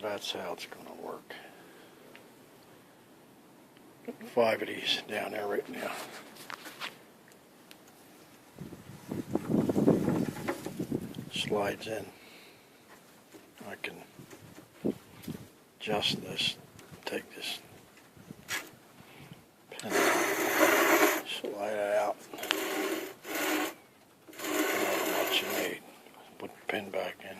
that's how it's going to work. 5 of these down there right now. Slides in. I can adjust this, take this pin, slide it out. However much you need. Put the pin back in.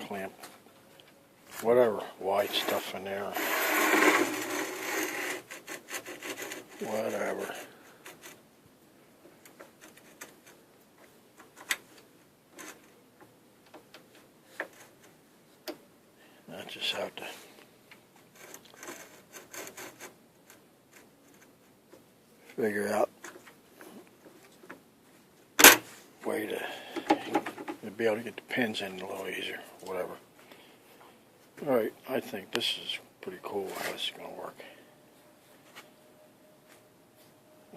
Clamp whatever white stuff in there. Whatever. I just have to figure out a way to be able to get the pins in a little easier, whatever. Alright, I think this is pretty cool how this is going to work.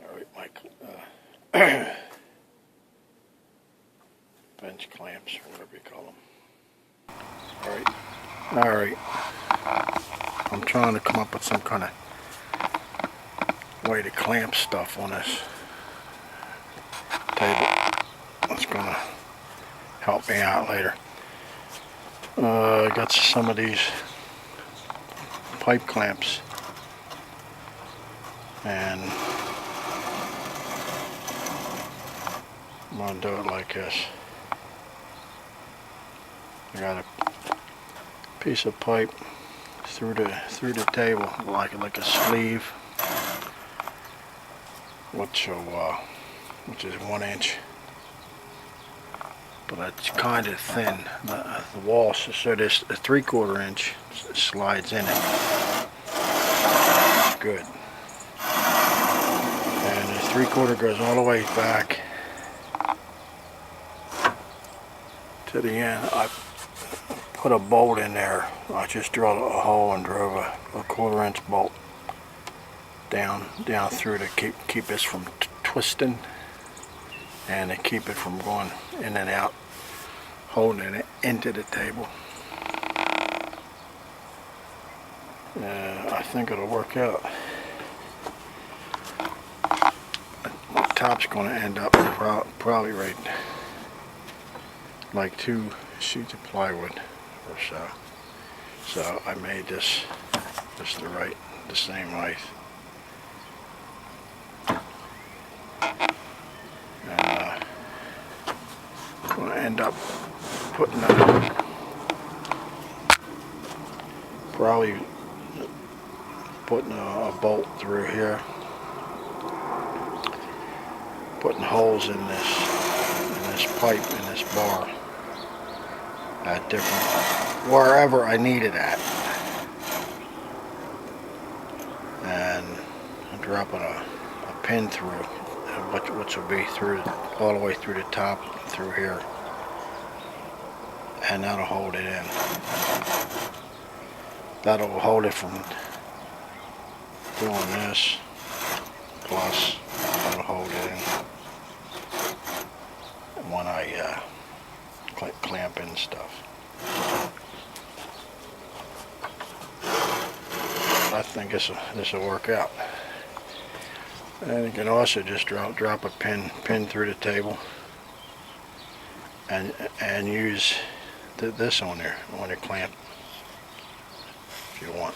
Alright, my bench clamps, or whatever you call them. Alright, I'm trying to come up with some kind of way to clamp stuff on this table. That's going to help me out later. I got some of these pipe clamps, and I'm going to do it like this. I got a piece of pipe through the table, like a sleeve, which is 1 inch, but it's kind of thin. The wall, so this a 3/4 inch slides in it. Good. And the 3/4 goes all the way back to the end. I put a bolt in there. I just drilled a hole and drove a 1/4 inch bolt down through to keep this from twisting and to keep it from going in and out, holding it into the table. I think it'll work out. The top's going to end up probably right like 2 sheets of plywood or so. So I made this just the same height. And I'm going to end up putting a bolt through here, putting holes in this pipe, in this bar, at different, wherever I need it at, and I'm dropping a pin through, which will be through all the way through the top, through here, and that'll hold it in. That'll hold it from doing this, plus that'll hold it in when I clamp in stuff. I think this will work out. And you can also just drop a pin through the table and use this on your clamp if you want.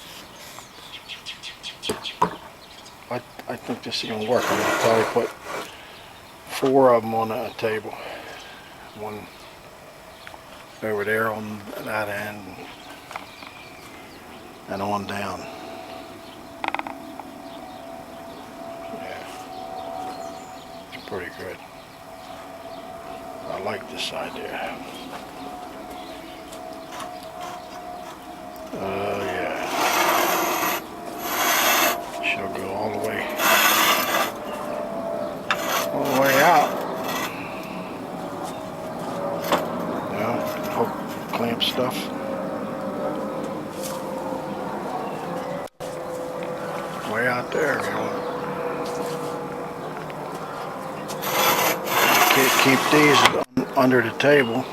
I think this is going to work. I'm going to probably put 4 of them on a table. One over there on that end and on down. Yeah, it's pretty good. I like this idea. Yeah. She'll go all the way out. Hook clamp stuff. Way out there, you know. Keep these under the table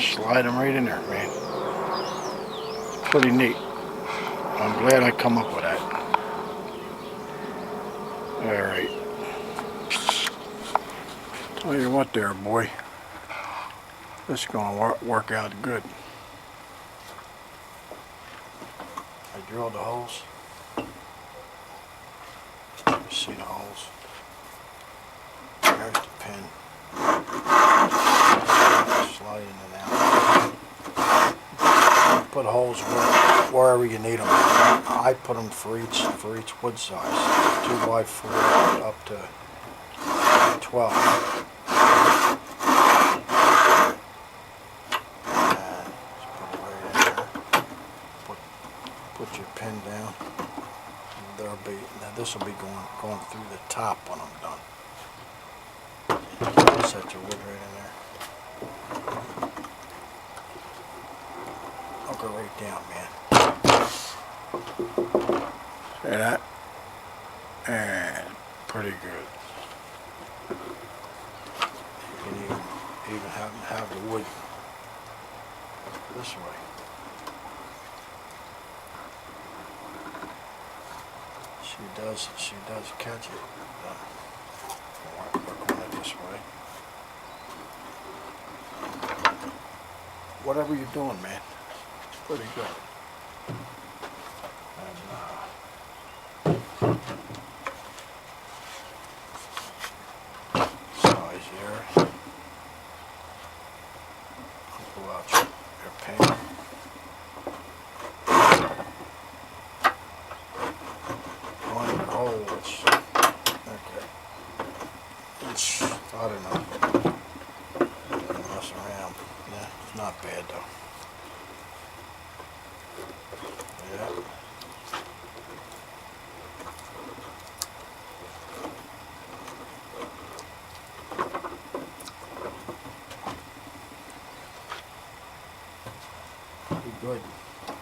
slide them right in there, man. It's pretty neat. I'm glad I come up with that. Alright. Tell you what there, boy. This is going to work out good. I drilled the holes. You see the holes. There's the pin. Slide in and out. Put holes wherever you need them. I put them for each wood size. 2x4 up to 12. Put your pin down. This will be going through the top when I'm done. Set your wood right in there. I'll go right down, man. See that? And pretty good. You can even have the wood this way. She does catch it. Work on it this way. Whatever you're doing, man, it's pretty good. And size here. Pull out your pin. I don't know. Mess around. Yeah, it's not bad though. Yeah. Pretty good.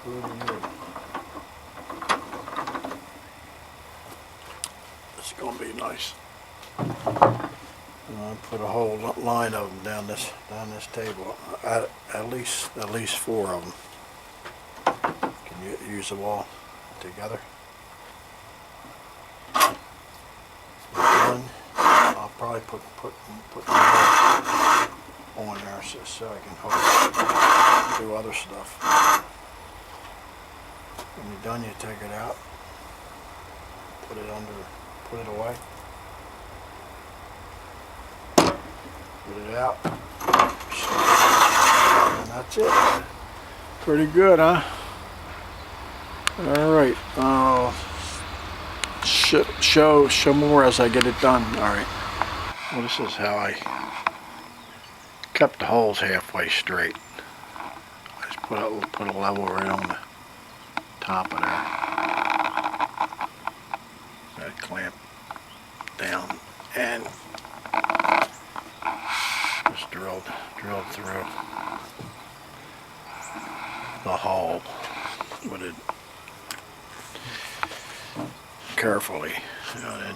Pretty good. It's gonna be nice. I put a whole line of them down this table. At least 4 of them. Can you use them all together? Done. I'll probably put more on there so I can do other stuff. When you're done, you take it out, put it away. Put it out, and that's it. Pretty good, huh? All right. Show more as I get it done. All right. Well, this is how I kept the holes halfway straight. I just put a level right on the top of there. That clamp down and just drilled through the hole with it carefully. You know, then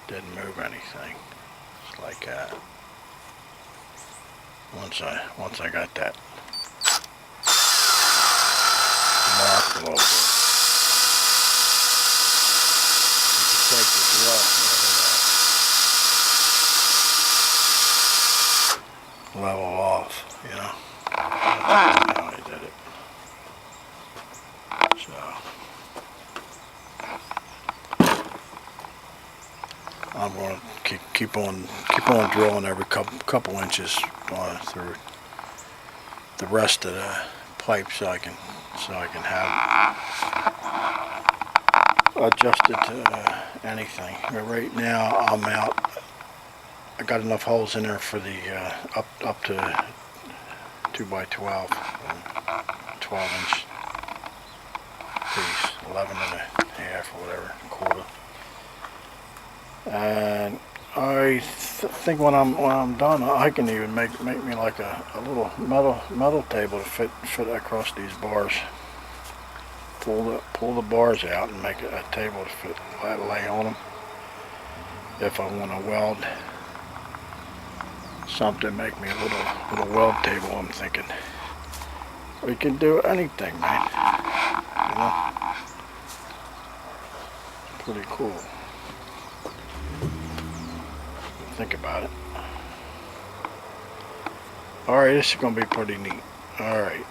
didn't move anything. Just like that. Once I got that marked a little bit, you can take the drill level off, you know. That's how I did it. So I'm going to keep on drilling every couple inches through the rest of the pipe so I can have adjusted to anything. But right now I'm out. I got enough holes in there for the up to 2x12 and 12-inch piece, 11 and a half or whatever, quarter. And I think when I'm done, I can even make me like a little metal table to fit across these bars. Pull the bars out and make a table to fit, lay on them. If I want to weld something, make me a little weld table. I'm thinking we can do anything, man. You know? Pretty cool. Think about it. Alright, this is gonna be pretty neat. Alright.